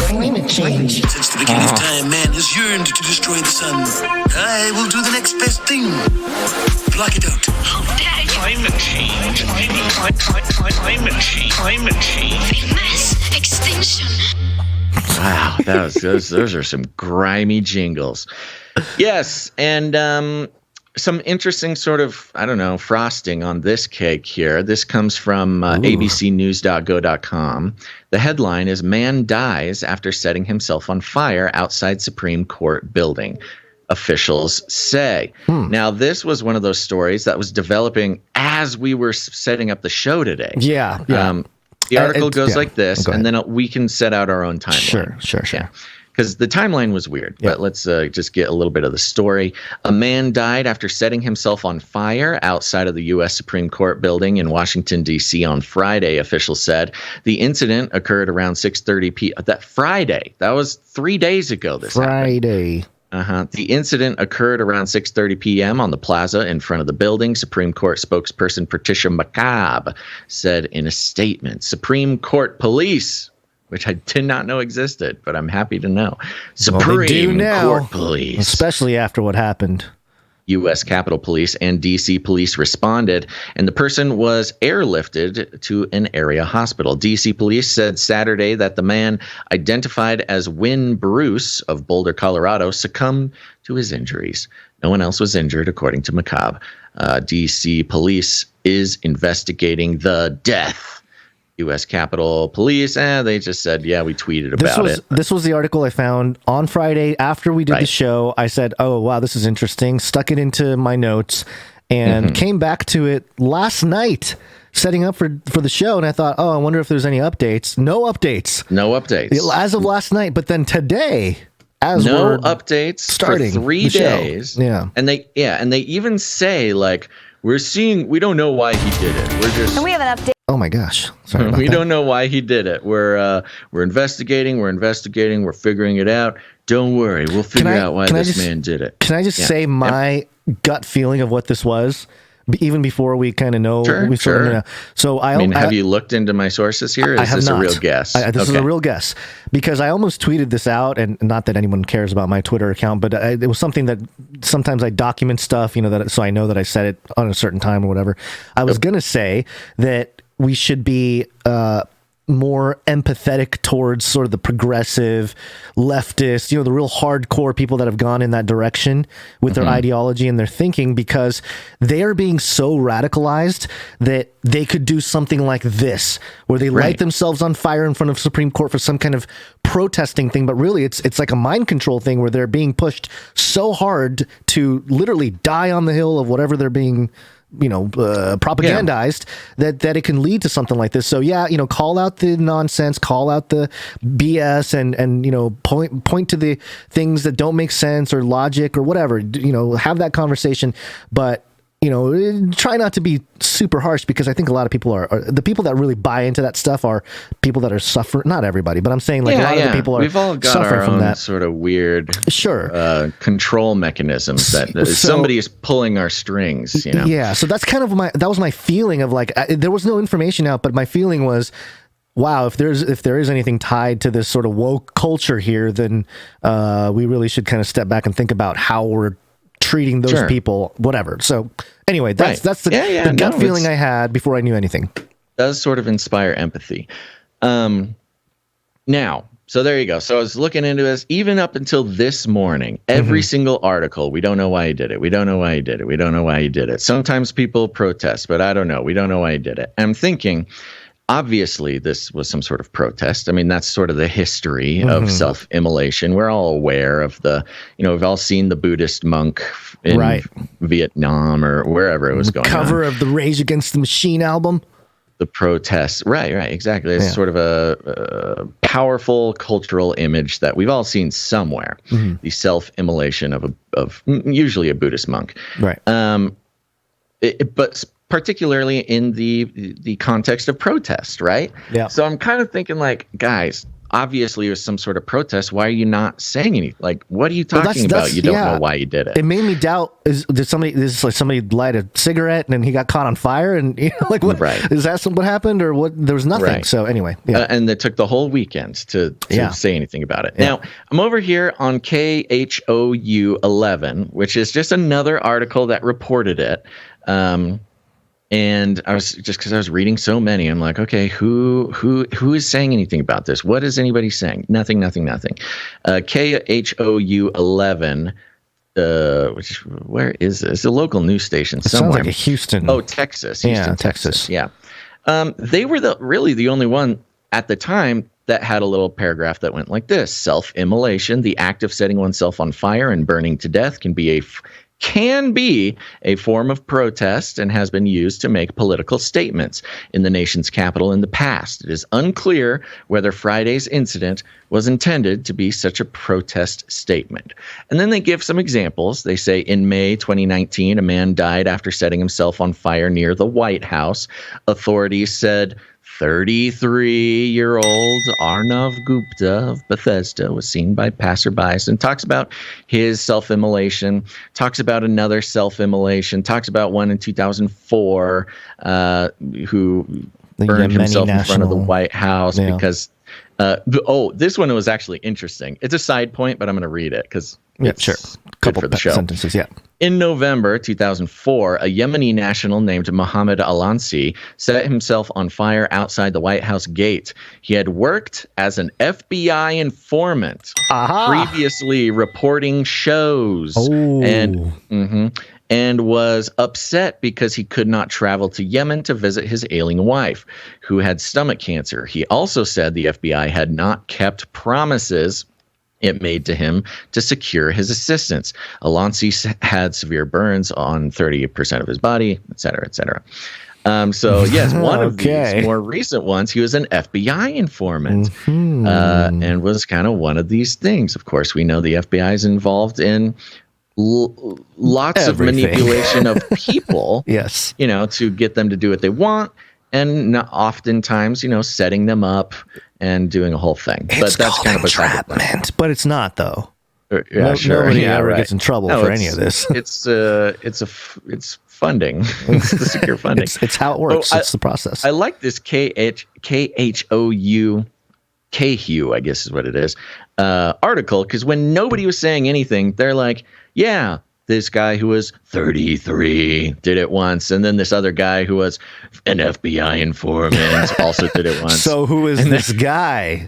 Climate change. Since the beginning of time, man has yearned to destroy the sun. I will do the next best thing. Block it out. How dare you? Climate change. Climate change. Climate change. Mass extinction. Wow, those are some grimy jingles. Yes, and some interesting sort of, I don't know, frosting on this cake here. This comes from abcnews.go.com. The headline is "Man Dies After Setting Himself on Fire Outside Supreme Court Building," officials say. Now, this was one of those stories that was developing as we were setting up the show today. Yeah. The article goes like this, and then we can set out our own timeline. Sure. Because the timeline was weird, but let's just get a little bit of the story. A man died after setting himself on fire outside of the U.S. Supreme Court building in Washington, D.C. on Friday, officials said. The incident occurred around 6:30 p.m. That Friday. That was 3 days ago. This Friday. happened. The incident occurred around 6:30 p.m. on the plaza in front of the building. Supreme Court spokesperson Patricia McCabe said in a statement. Supreme Court police, which I did not know existed, but I'm happy to know. Supreme Court Police. Especially after what happened. U.S. Capitol Police and D.C. Police responded, and the person was airlifted to an area hospital. D.C. Police said Saturday that the man, identified as Wynn Bruce of Boulder, Colorado, succumbed to his injuries. No one else was injured, according to McCabe. D.C. Police is investigating the death. U.S. Capitol Police, they just said, yeah, we tweeted about it. This was the article I found on Friday after we did the show. I said, oh, wow, this is interesting. Stuck it into my notes and came back to it last night, setting up for the show. And I thought, oh, I wonder if there's any updates. No updates. As of last night. But then today, as we're updates starting for 3 days. Yeah. And they even say, like, we don't know why he did it. Can we have an update? Oh my gosh. Sorry about we that. don't know why he did it. We're investigating. We're figuring it out. Don't worry. We'll figure out why this man did it. Can I just say my gut feeling of what this was, even before we kind of know? Sure. So have you looked into my sources here? Is this a real guess? This is a real guess, because I almost tweeted this out, and not that anyone cares about my Twitter account, but it was something that sometimes I document stuff, so I know that I said it on a certain time or whatever. I was going to say that we should be more empathetic towards sort of the progressive leftist, the real hardcore people that have gone in that direction with their ideology and their thinking, because they are being so radicalized that they could do something like this, where they light themselves on fire in front of Supreme Court for some kind of protesting thing. But really, it's like a mind control thing where they're being pushed so hard to literally die on the hill of whatever they're being propagandized, that it can lead to something like this. So call out the nonsense, call out the BS, and point to the things that don't make sense or logic or whatever. Have that conversation, but try not to be super harsh, because I think a lot of people are the people that really buy into that stuff are people that are suffering. Not everybody, but I'm saying a lot of the people are. We've all got suffering our from own that sort of weird, control mechanisms that somebody is pulling our strings. Yeah, so that's kind of that was my feeling of there was no information out, but my feeling was, wow, if there is anything tied to this sort of woke culture here, then we really should kind of step back and think about how we're treating those people, whatever. So anyway, that's the gut feeling I had before I knew anything. Does sort of inspire empathy. Now, so there you go. So I was looking into this even up until this morning. Every single article, we don't know why he did it. We don't know why he did it. We don't know why he did it. Sometimes people protest, but I don't know. We don't know why he did it. I'm thinking, obviously, this was some sort of protest. I mean, that's sort of the history of self-immolation. We're all aware of we've all seen the Buddhist monk in Vietnam or wherever it was going on. Cover of the Rage Against the Machine album. The protests. Right, exactly. It's sort of a powerful cultural image that we've all seen somewhere. The self-immolation of usually a Buddhist monk. Right. But particularly in the context of protest, right? Yeah. So I'm kind of thinking, guys, obviously it was some sort of protest. Why are you not saying anything? Like, what are you talking about? You don't know why you did it. It made me doubt: did somebody light a cigarette and then he got caught on fire? And like, what is that? What happened or what? There was nothing. Right. So anyway, and it took the whole weekend to say anything about it. Now I'm over here on KHOU 11, which is just another article that reported it. And I was just because I was reading so many, I'm like, okay, who is saying anything about this? What is anybody saying? Nothing. KHOU 11, where is this? It's a local news station somewhere. Sounds like a Houston. Oh, Texas. Houston, Texas. Yeah. They were really the only one at the time that had a little paragraph that went like this: self-immolation, the act of setting oneself on fire and burning to death, can be a form of protest and has been used to make political statements in the nation's capital in the past. It is unclear whether Friday's incident was intended to be such a protest statement. And then they give some examples. They say in May 2019, a man died after setting himself on fire near the White House. Authorities said 33-year-old Arnav Gupta of Bethesda was seen by passerbys, and talks about his self-immolation, talks about another self-immolation, talks about one in 2004 who burned himself in front of the White House because this one was actually interesting. It's a side point, but I'm going to read it because sure. Couple for the show. Sentences, In November 2004, a Yemeni national named Mohammed Alansi set himself on fire outside the White House gate. He had worked as an FBI informant, previously reporting shows, and was upset because he could not travel to Yemen to visit his ailing wife, who had stomach cancer. He also said the FBI had not kept promises it made to him to secure his assistance. Alansi had severe burns on 30% of his body, et cetera, et cetera. So, yes, one of these more recent ones, he was an FBI informant and was kind of one of these things. Of course, we know the FBI is involved in lots of manipulation of people, to get them to do what they want. And oftentimes, setting them up and doing a whole thing. But that's kind of entrapment. But it's not, though. Sure. Nobody ever gets in trouble for any of this. It's funding. It's the secure funding. It's how it works. It's the process. I like this KHOU, I guess is what it is, article, because when nobody was saying anything, they're like, yeah, this guy who was 33 did it once, and then this other guy who was an FBI informant also did it once. So who is this guy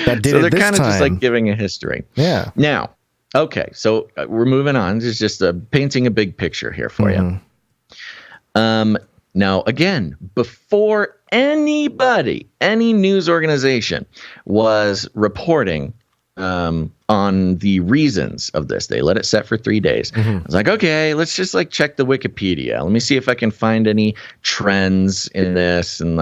that did it this time? So they're kind of just like giving a history. Yeah. Now, okay, so we're moving on. This is just painting a big picture here for you. Now, again, before any news organization was reporting on the reasons of this, they let it set for 3 days. I was like, okay, let's just check the Wikipedia. Let me see if I can find any trends in this. And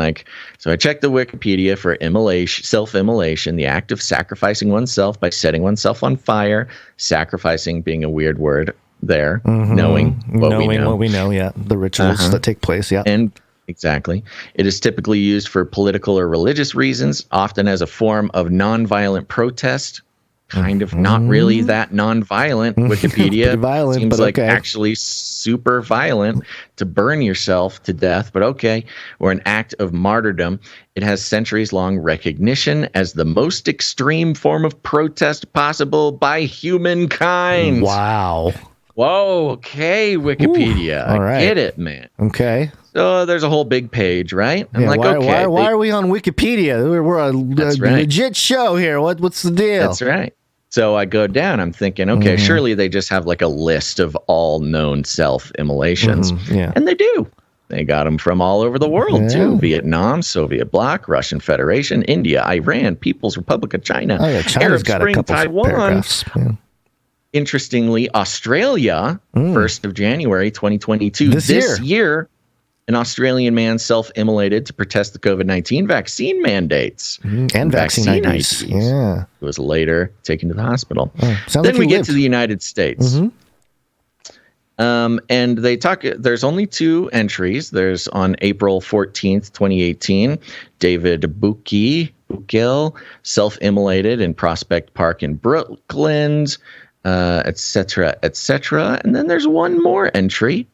so I checked the Wikipedia for self-immolation, the act of sacrificing oneself by setting oneself on fire, sacrificing being a weird word there, knowing what we know. The rituals that take place, And exactly. It is typically used for political or religious reasons, often as a form of nonviolent protest. Kind of not really that nonviolent. Wikipedia violent, seems but like actually super violent to burn yourself to death, but okay. Or an act of martyrdom. It has centuries-long recognition as the most extreme form of protest possible by humankind. Wow. Whoa, okay, Wikipedia. All right. I get it, man. Okay. So there's a whole big page, right? I'm why are we on Wikipedia? We're a legit show here. What's the deal? That's right. So I go down. I'm thinking, okay, surely they just have a list of all known self-immolations. And they do. They got them from all over the world, too. Vietnam, Soviet bloc, Russian Federation, India, Iran, People's Republic of China, China's got a couple Taiwan. Interestingly, Australia, 1st of January, 2022. This year, an Australian man self-immolated to protest the COVID-19 vaccine mandates. And vaccine IDs. Yeah. It was later taken to the hospital. Then we get to the United States. And they talk, there's only 2 entries. There's on April 14th, 2018, David Bukiel self-immolated in Prospect Park in Brooklyn, et cetera, et cetera. And then there's one more entry.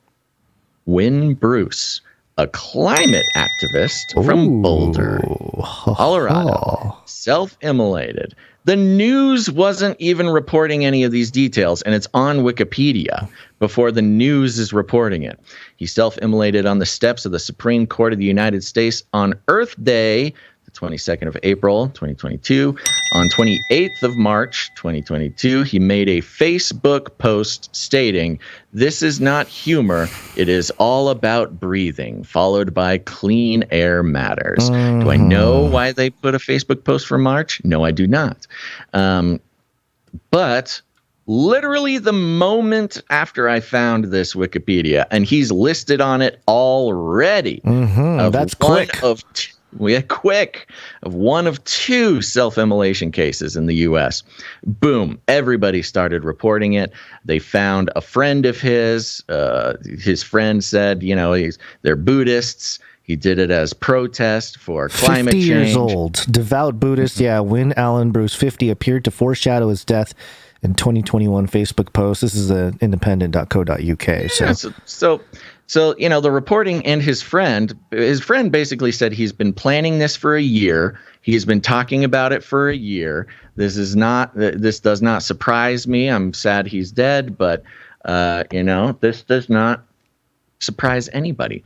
Wynn Bruce, a climate activist from Boulder, Colorado, self-immolated. The news wasn't even reporting any of these details, and it's on Wikipedia before the news is reporting it. He self-immolated on the steps of the Supreme Court of the United States on Earth Day, the 22nd of April, 2022. On 28th of March, 2022, he made a Facebook post stating, "This is not humor. It is all about breathing," followed by "Clean air matters." Do I know why they put a Facebook post for March? No, I do not. But literally the moment after I found this Wikipedia, and he's listed on it already. That's quick. Of one of 2 self-immolation cases in the U.S. Boom. Everybody started reporting it. They found a friend of his. His friend said, they're Buddhists. He did it as protest for climate change. 50 years old, devout Buddhist. Yeah, Wynn Allen Bruce, 50, appeared to foreshadow his death in 2021 Facebook post. This is independent.co.uk. So, the reporting and his friend basically said he's been planning this for a year. He's been talking about it for a year. This does not surprise me. I'm sad he's dead, but, this does not surprise anybody.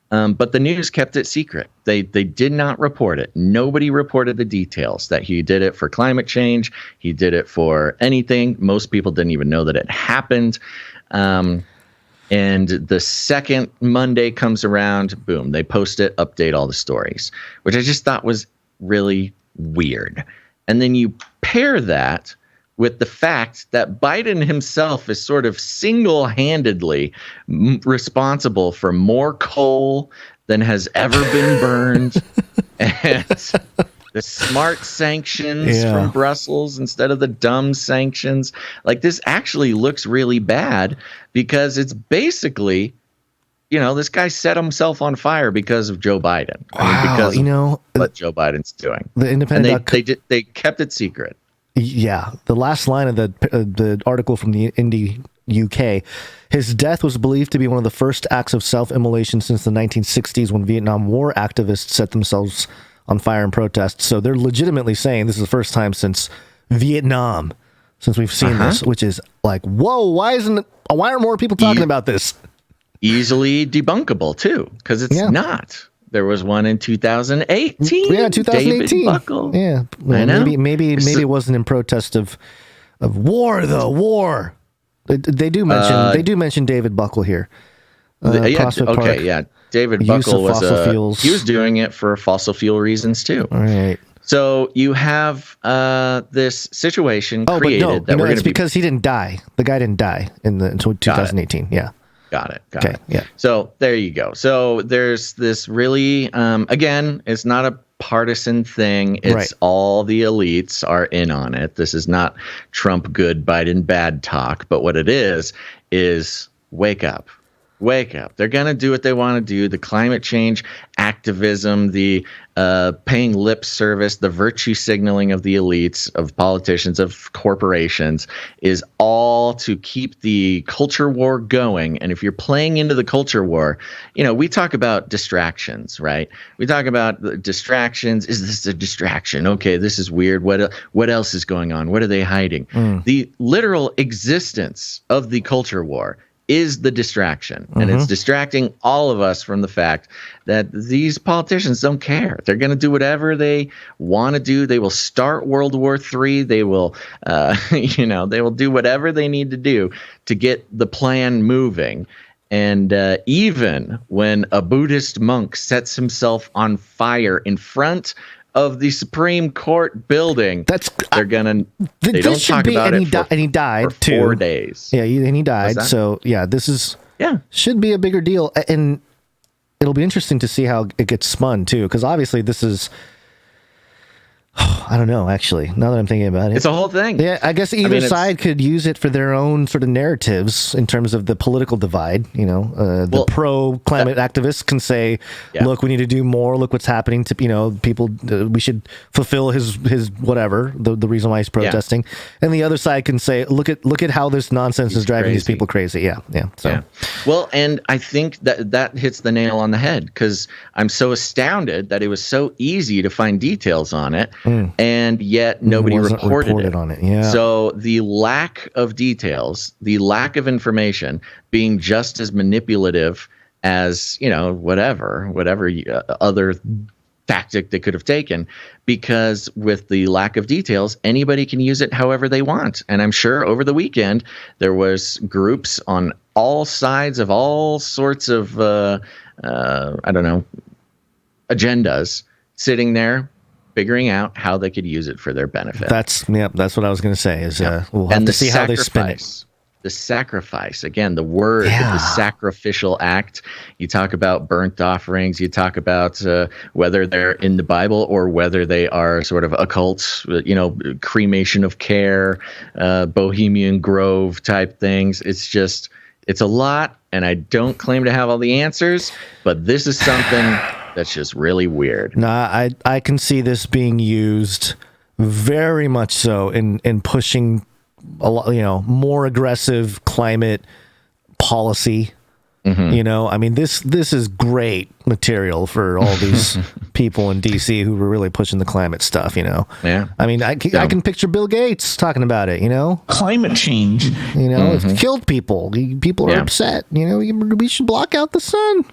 But the news kept it secret. They did not report it. Nobody reported the details that he did it for climate change. He did it for anything. Most people didn't even know that it happened. And the second Monday comes around, boom, they post it, update all the stories, which I just thought was really weird. And then you pair that with the fact that Biden himself is sort of single-handedly responsible for more coal than has ever been burned, and the smart sanctions from Brussels instead of the dumb sanctions. Like, this actually looks really bad because it's basically, this guy set himself on fire because of Joe Biden. Because of what Joe Biden's doing. The Independent. And they kept it secret. Yeah, the last line of the article from the Indie UK, his death was believed to be one of the first acts of self-immolation since the 1960s when Vietnam War activists set themselves on fire in protest. So they're legitimately saying this is the first time since Vietnam, since we've seen this, which is like, whoa, why aren't more people talking about this? Easily debunkable too, because it's not. There was one in 2018. Yeah, 2018. David Buckle. Yeah, well, maybe it wasn't in protest of war though. War. They do mention David Buckle here. David Buckle was he was doing it for fossil fuel reasons too. All right. So you have this situation created that we're going to because he didn't die. The guy didn't die in 2018. Yeah. Got it. Yeah. So there you go. So there's this really, again, it's not a partisan thing. It's all the elites are in on it. This is not Trump good, Biden bad talk. But what it is wake up. Wake up. They're going to do what they want to do. The climate change activism, the paying lip service, the virtue signaling of the elites, of politicians, of corporations is all to keep the culture war going. And if you're playing into the culture war, we talk about distractions, right? We talk about distractions. Is this a distraction? Okay, this is weird. What else is going on? What are they hiding? The literal existence of the culture war is the distraction. And it's distracting all of us from the fact that these politicians don't care. They're going to do whatever they want to do. They will start World War III. They will, they will do whatever they need to do to get the plan moving. And even when a Buddhist monk sets himself on fire in front of the Supreme Court building, they're gonna. They don't talk about it. And he died for 4 days. Yeah, and he died. So this is should be a bigger deal, and it'll be interesting to see how it gets spun too, because obviously this is I don't know, actually, now that I'm thinking about it. It's a whole thing. Yeah, I guess either side could use it for their own sort of narratives in terms of the political divide. The pro-climate activists can say, look, we need to do more. Look what's happening to, people. We should fulfill his whatever, the reason why he's protesting. And the other side can say, look at how this nonsense is driving these people crazy. Yeah. So. Well, and I think that hits the nail on the head, because I'm so astounded that it was so easy to find details on it. And yet nobody reported on it. Yeah. So the lack of details, the lack of information, being just as manipulative as whatever other tactic they could have taken, because with the lack of details, anybody can use it however they want. And I'm sure over the weekend there was groups on all sides of all sorts of agendas sitting there, figuring out how they could use it for their benefit. That's what I was going to say. We'll have to see how they spin it. The sacrifice, again, the word, the sacrificial act. You talk about burnt offerings. You talk about whether they're in the Bible or whether they are sort of occult, cremation of care, Bohemian Grove type things. It's a lot, and I don't claim to have all the answers, but this is something that's just really weird. No, I can see this being used very much so in pushing a lot, more aggressive climate policy. I mean, this is great material for all these people in DC who were really pushing the climate stuff. Yeah. I mean, I can picture Bill Gates talking about it. Climate change. It's killed people. People are upset. We should block out the sun.